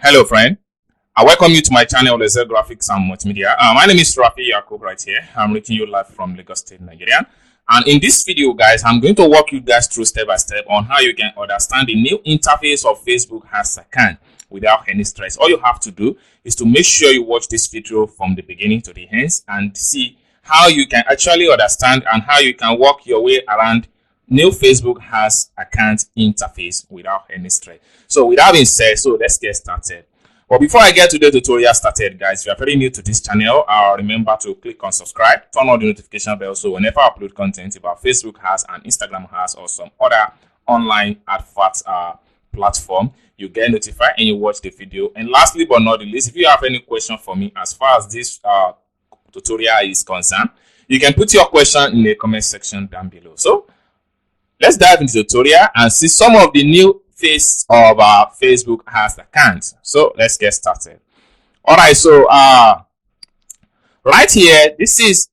Hello, friend. I welcome you to my channel, Laser Graphics and Multimedia. My name is Rafi Yakub right here. I'm reaching you live from Lagos State, Nigeria. And in this video, guys, I'm going to walk you guys through step by step on how you can understand the new interface of Facebook as account without any stress. All you have to do is to make sure you watch this video from the beginning to the end and see how you can actually understand and how you can work your way around new Facebook has account interface without any stress. So with that being said, so let's get started. But before I get to the tutorial started, guys, if you are very new to this channel, remember to click on subscribe, turn on the notification bell, so whenever I upload content about Facebook has and Instagram has or some other online advert platform, you get notified and you watch the video. And lastly but not the least, if you have any question for me as far as this tutorial is concerned, you can put your question in the comment section down below. So let's dive into the tutorial and see some of the new face of our Facebook has account. So let's get started. All right, so right here, this is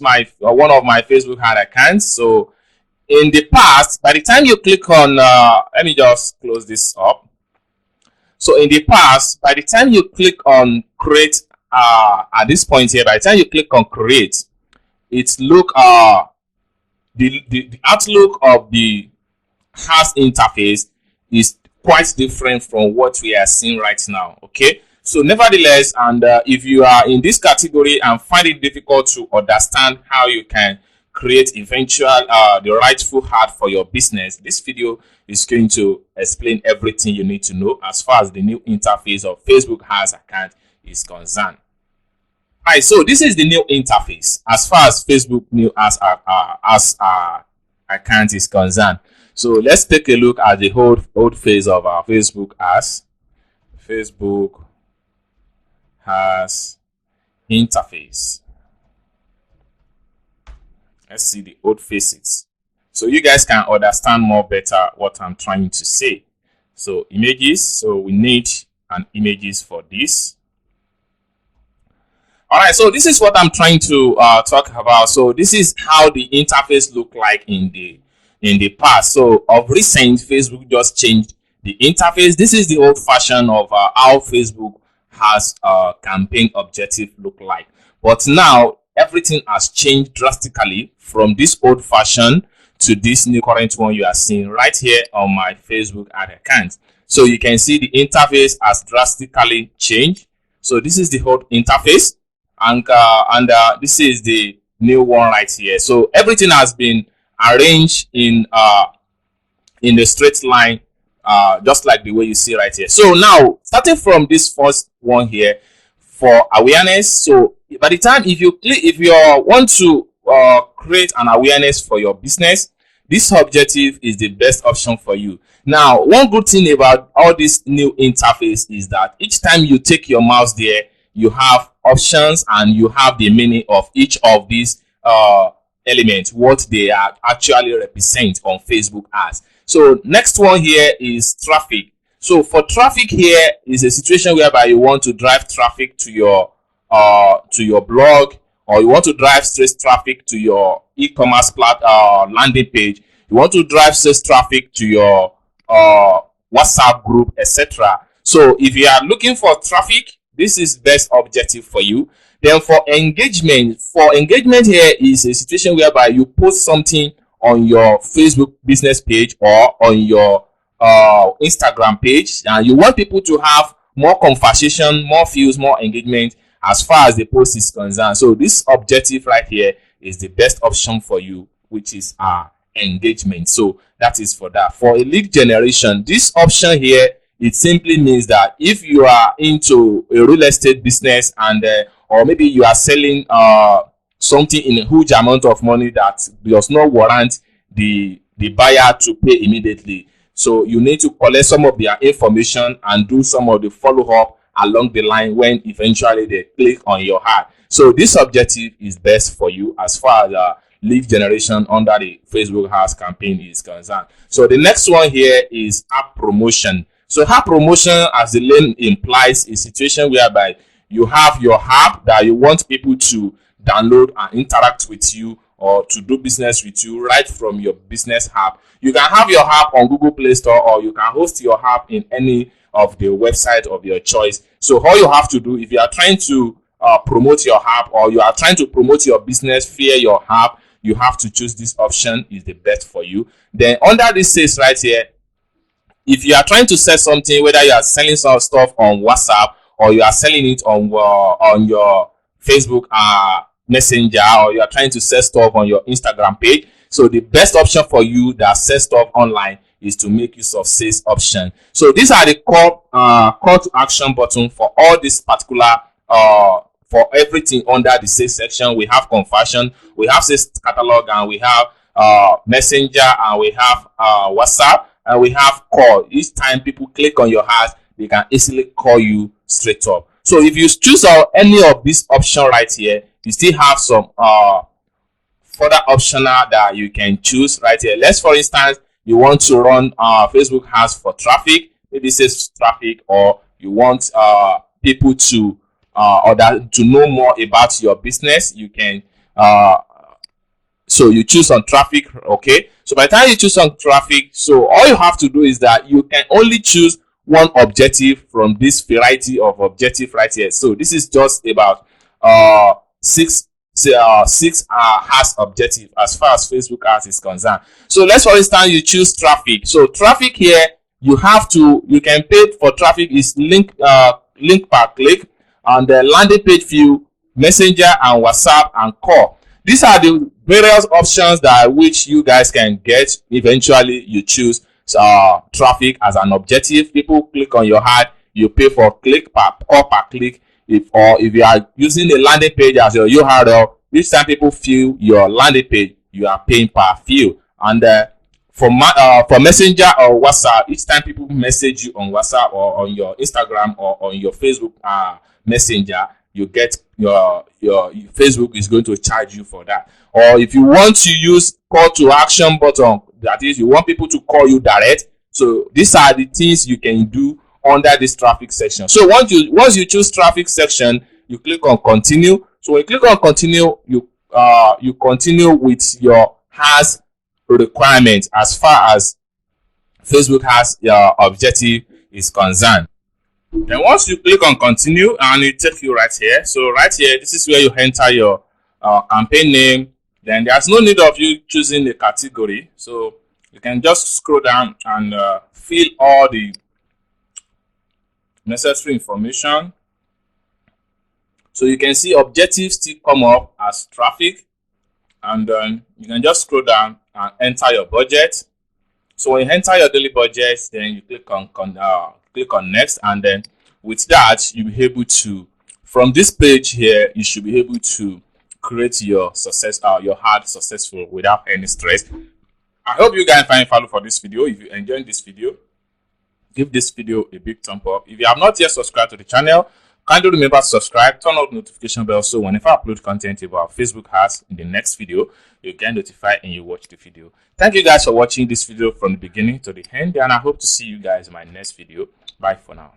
my one of my Facebook has accounts. So in the past, by the time you click on let me just close this up. So in the past, by the time you click on create at this point here, by the time you click on create, it's look the outlook of the has interface is quite different from what we are seeing right now. Okay, so nevertheless, and if you are in this category and find it difficult to understand how you can create eventual the rightful ad for your business, this video is going to explain everything you need to know as far as the new interface of Facebook has account is concerned. All right, so this is the new interface as far as Facebook new as account is concerned. So let's take a look at the old phase of our Facebook as interface. Let's see the old faces, so you guys can understand more better what I'm trying to say. So images, so we need an images for this. All right, so this is what I'm trying to talk about. So this is how the interface look like in the past. So of recent, Facebook just changed the interface. This is the old fashion of how Facebook has campaign objective look like. But now everything has changed drastically from this old fashion to this new current one you are seeing right here on my Facebook ad account. So you can see the interface has drastically changed. So this is the old interface, and this is the new one right here. So everything has been arranged in the straight line, just like the way you see right here. So now, starting from this first one here for awareness. So by the time if you want to create an awareness for your business, this objective is the best option for you. Now, one good thing about all this new interface is that each time you take your mouse there, you have options and you have the meaning of each of these elements, what they are actually represent on Facebook ads. So next one here is traffic. So for traffic here is a situation whereby you want to drive traffic to your blog, or you want to drive straight traffic to your e-commerce landing page. You want to drive straight traffic to your WhatsApp group, etc. So if you are looking for traffic, this is best objective for you. Then for engagement here is a situation whereby you post something on your Facebook business page or on your Instagram page, and you want people to have more conversation, more views, more engagement as far as the post is concerned. So this objective right here is the best option for you, which is engagement. So that is for that. For a lead generation, this option here, it simply means that if you are into a real estate business and or maybe you are selling something in a huge amount of money that does not warrant the buyer to pay immediately, so you need to collect some of their information and do some of the follow-up along the line when eventually they click on your ad. So this objective is best for you as far as lead generation under the Facebook Ads campaign is concerned. So the next one here is app promotion. So app promotion, as the name implies, is a situation whereby you have your app that you want people to download and interact with you or to do business with you right from your business app. You can have your app on Google Play Store, or you can host your app in any of the website of your choice. So all you have to do, if you are trying to promote your app, or you are trying to promote your business via your app, you have to choose this option. Is the best for you. Then under this says right here, if you are trying to sell something, whether you are selling some stuff on WhatsApp, or you are selling it on your Facebook Messenger, or you are trying to sell stuff on your Instagram page, so the best option for you that sell stuff online is to make use of sales option. So these are the call to action button for all this particular for everything under the sales section. We have conversion, we have sales catalog, and we have Messenger, and we have WhatsApp, and we have call. Each time people click on your ad, they can easily call you straight up. So if you choose any of these options right here, you still have some further optional that you can choose right here. Let's, for instance, you want to run Facebook ads for traffic, maybe says traffic, or you want people to to know more about your business. You can so you choose on traffic. Okay, so by the time you choose on traffic, so all you have to do is that you can only choose one objective from this variety of objective right here. So this is just about six ads objective as far as Facebook ads is concerned. So let's, for instance, you choose traffic. So traffic here, you can pay for traffic is link per click, and the landing page view, Messenger, and WhatsApp, and call. These are the various options that which you guys can get. Eventually you choose traffic as an objective. People click on your ad, you pay for call per click. If you are using the landing page as your URL, each time people view your landing page, you are paying per view. And for Messenger or WhatsApp, each time people message you on WhatsApp or on your Instagram or on your Facebook Messenger, you get your Facebook is going to charge you for that. Or if you want to use call to action button, that is, you want people to call you direct. So these are the things you can do under this traffic section. So once you choose traffic section, you click on continue. So when you click on continue, you continue with your ads requirement as far as Facebook has your objective is concerned. Then once you click on continue, and it takes you right here. So right here, this is where you enter your campaign name. Then there's no need of you choosing the category. So you can just scroll down and fill all the necessary information. So you can see objectives still come up as traffic, and then you can just scroll down and enter your budget. So when you enter your daily budget, then you click on next, and then with that you'll be able to, from this page here, you should be able to create your ad successful without any stress. I hope you guys find value for this video. If you enjoyed this video, give this video a big thumb up. If you have not yet subscribed to the channel, kindly remember to subscribe, turn on the notification bell, so whenever I upload content about Facebook ads in the next video, you get notified and you watch the video. Thank you guys for watching this video from the beginning to the end, and I hope to see you guys in my next video. Bye for now.